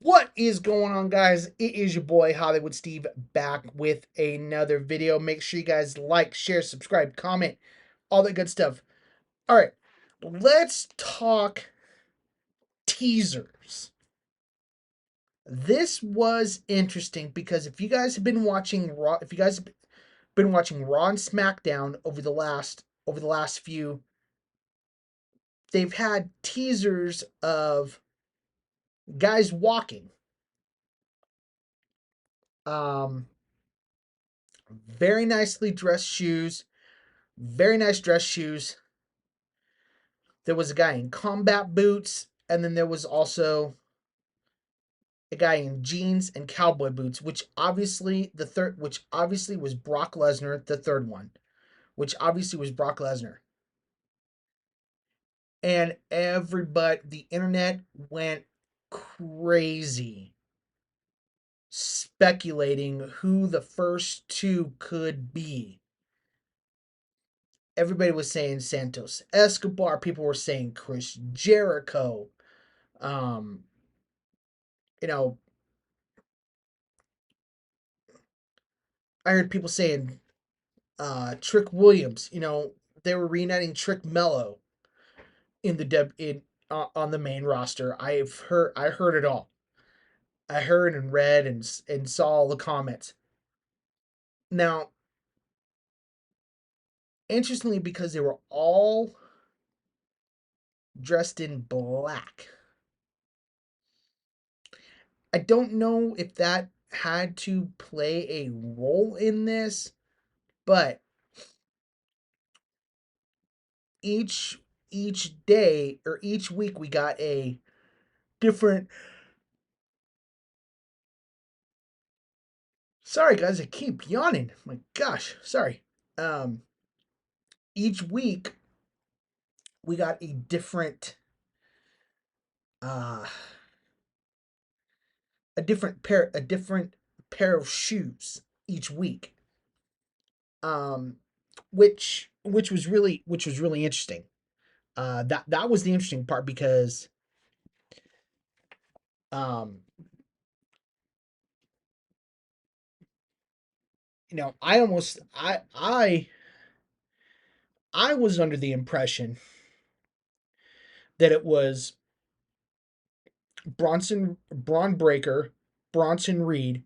What is going on, guys? It is your boy Hollywood Steve back with another video. Make sure you guys like, share, subscribe, comment, all that good stuff. All right, let's talk teasers. This was interesting because if you guys have been watching Raw, if you guys have been watching Raw and SmackDown over the last few, they've had teasers of guys walking. Um, very nicely dressed shoes, very nice dress shoes. There was a guy in combat boots, and then there was also a guy in jeans and cowboy boots, which obviously was Brock Lesnar, the third one, which obviously was Brock Lesnar. And the internet went crazy speculating who the first two could be. Everybody was saying Santos Escobar. People were saying Chris Jericho. Um, you know, I heard people saying Trick Williams. They were reuniting Trick Mello in the on the main roster. I heard it all. I heard and read and saw all the comments. Now, interestingly, because they were all dressed in black, I don't know if that had to play a role in this, but each each day or each week we got a different. Sorry, guys, I keep yawning. My gosh, sorry. Um, each week we got uh, a different pair of shoes each week. Um, which was really interesting. That was the interesting part because um, I was under the impression that it was Braun Breaker, Bronson Reed,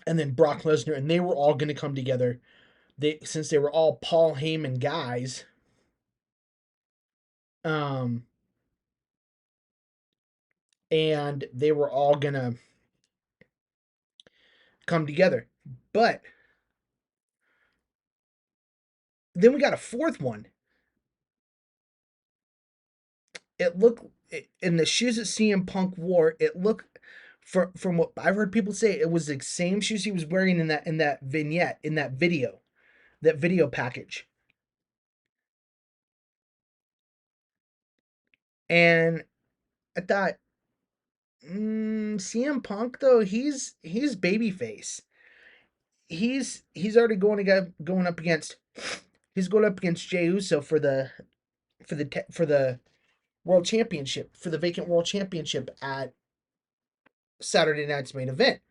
and then Brock Lesnar, and they were all going to come together. Since they were all Paul Heyman guys, um, and they were all gonna come together. But then we got a fourth one. It looked in the shoes that CM Punk wore. It looked from what I've heard people say, it was the same shoes he was wearing in that vignette in that video package. And I thought, CM Punk though he's babyface. He's already going up against he's going up against Jey Uso for the world championship, for the vacant world championship at Saturday night's main event.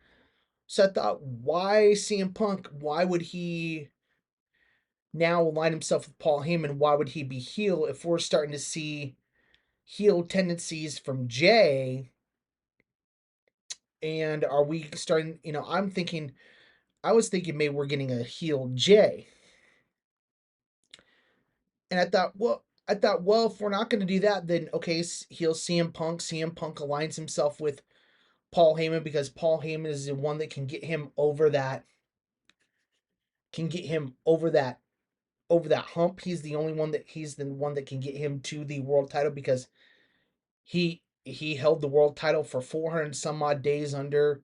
So I thought, why CM Punk? Why would he now align himself with Paul Heyman? Why would he be heel if we're starting to see heel tendencies from Jay? And are we starting? I was thinking maybe we're getting a heel Jay. And I thought, well, if we're not going to do that, then okay, heel CM Punk. CM Punk aligns himself with Paul Heyman because Paul Heyman is the one that can get him over that hump. He's the one that can get him to the world title because he held the world title for 400 some odd days under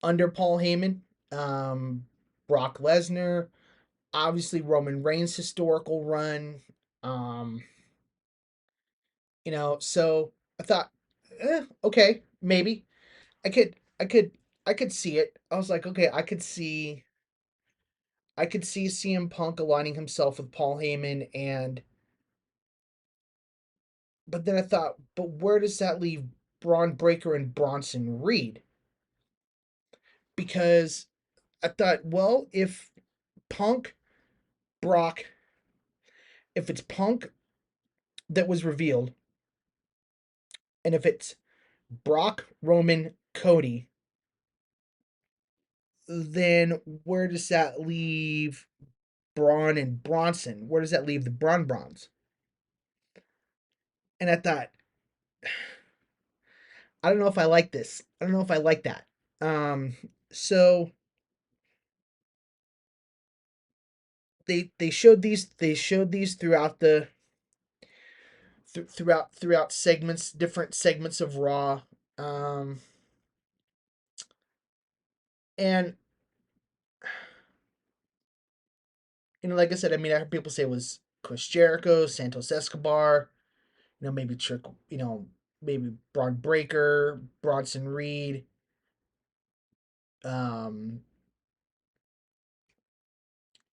Paul Heyman. Um, Brock Lesnar, obviously Roman Reigns' historical run. Um, so I thought, okay, maybe I could, I could, I could see it. I was like, okay, I could see CM Punk aligning himself with Paul Heyman but then I thought, but where does that leave Braun Breaker and Bronson Reed? Because I thought, well, if Punk, Brock, if it's Punk that was revealed, and if it's Brock, Roman, Cody, then where does that leave Braun and Bronson? Where does that leave the Braun Browns? And I thought, I don't know if I like this. I don't know if I like that. Um, so they showed these throughout throughout segments, different segments of Raw. Um, and like I said, I mean, I heard people say it was Chris Jericho, Santos Escobar, maybe Trick, maybe Braun Breaker, Bronson Reed, um,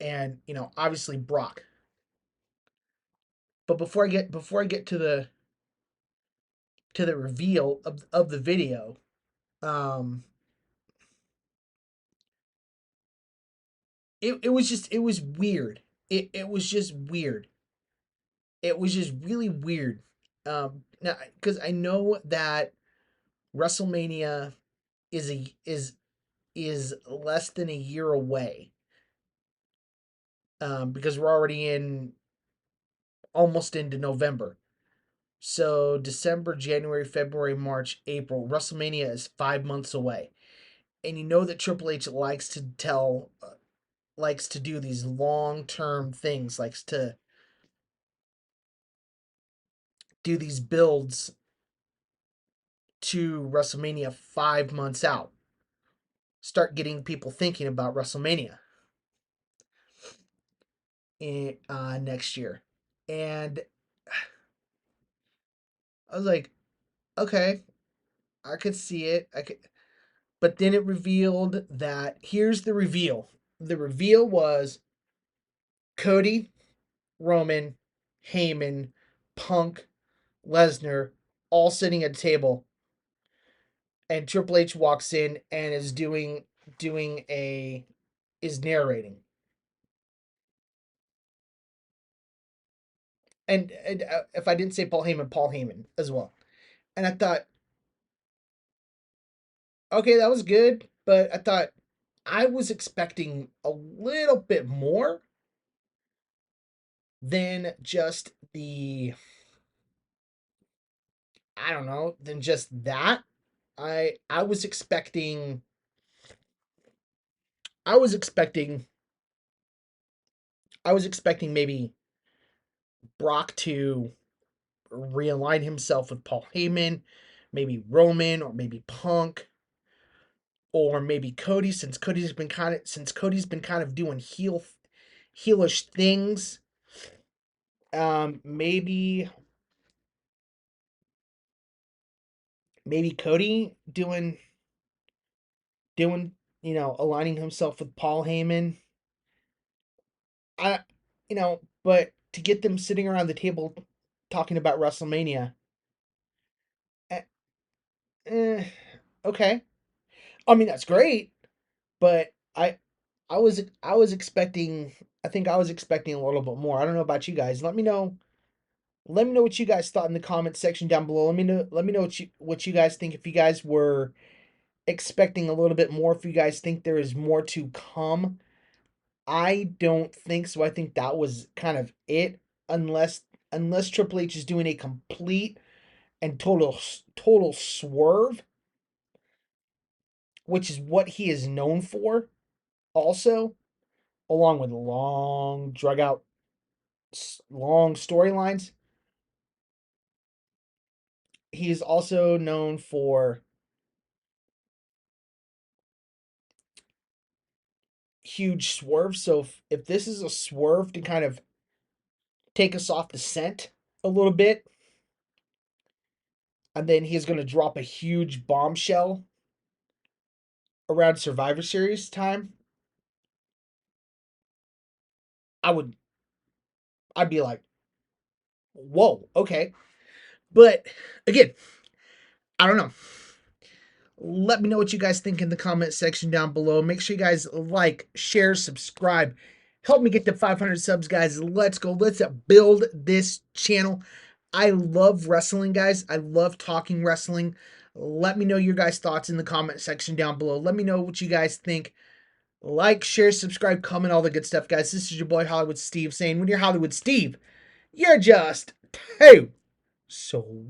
and obviously Brock. But before I get to the reveal of the video, um, it was weird. It was just weird. It was just really weird. Now, because I know that WrestleMania is a is less than a year away. Because we're already in almost into November. So December, January, February, March, April. WrestleMania is 5 months away, and you know that Triple H likes to do these long term things, likes to do these builds to WrestleMania 5 months out. Start getting people thinking about WrestleMania next year, and I was like, okay, I could see it. I could, but then it revealed that here's the reveal. The reveal was Cody, Roman, Heyman, Punk, Lesnar, all sitting at a table, and Triple H walks in and is doing a is narrating. And if I didn't say Paul Heyman as well. And I thought, okay, that was good, but I thought I was expecting a little bit more than just the I don't know, than just that. I was expecting I was expecting I was expecting maybe Brock to realign himself with Paul Heyman, maybe Roman or maybe Punk or maybe Cody since Cody's been kind of doing heelish things. Maybe Cody doing aligning himself with Paul Heyman. I but to get them sitting around the table talking about WrestleMania, eh, eh, okay. I mean that's great, but I was expecting I think I was expecting a little bit more. I don't know about you guys. Let me know what you guys thought in the comment section down below. Let me know what you guys think, if you guys were expecting a little bit more, if you guys think there is more to come. I don't think so. I think that was kind of it, unless Triple H is doing a complete and total swerve, which is what he is known for. Also, along with long drug out, long storylines, he is also known for huge swerves. So if this is a swerve to kind of take us off the scent a little bit, and then he's going to drop a huge bombshell around Survivor Series time, I would I'd be like, whoa, okay. But again, I don't know. Let me know what you guys think in the comment section down below. Make sure you guys like, share, subscribe. Help me get to 500 subs, guys. Let's go. Let's build this channel. I love wrestling, guys. I love talking wrestling. Let me know your guys' thoughts in the comment section down below. Let me know what you guys think. Like, share, subscribe, comment, all the good stuff, guys. This is your boy Hollywood Steve saying, when you're Hollywood Steve, you're just too sweet.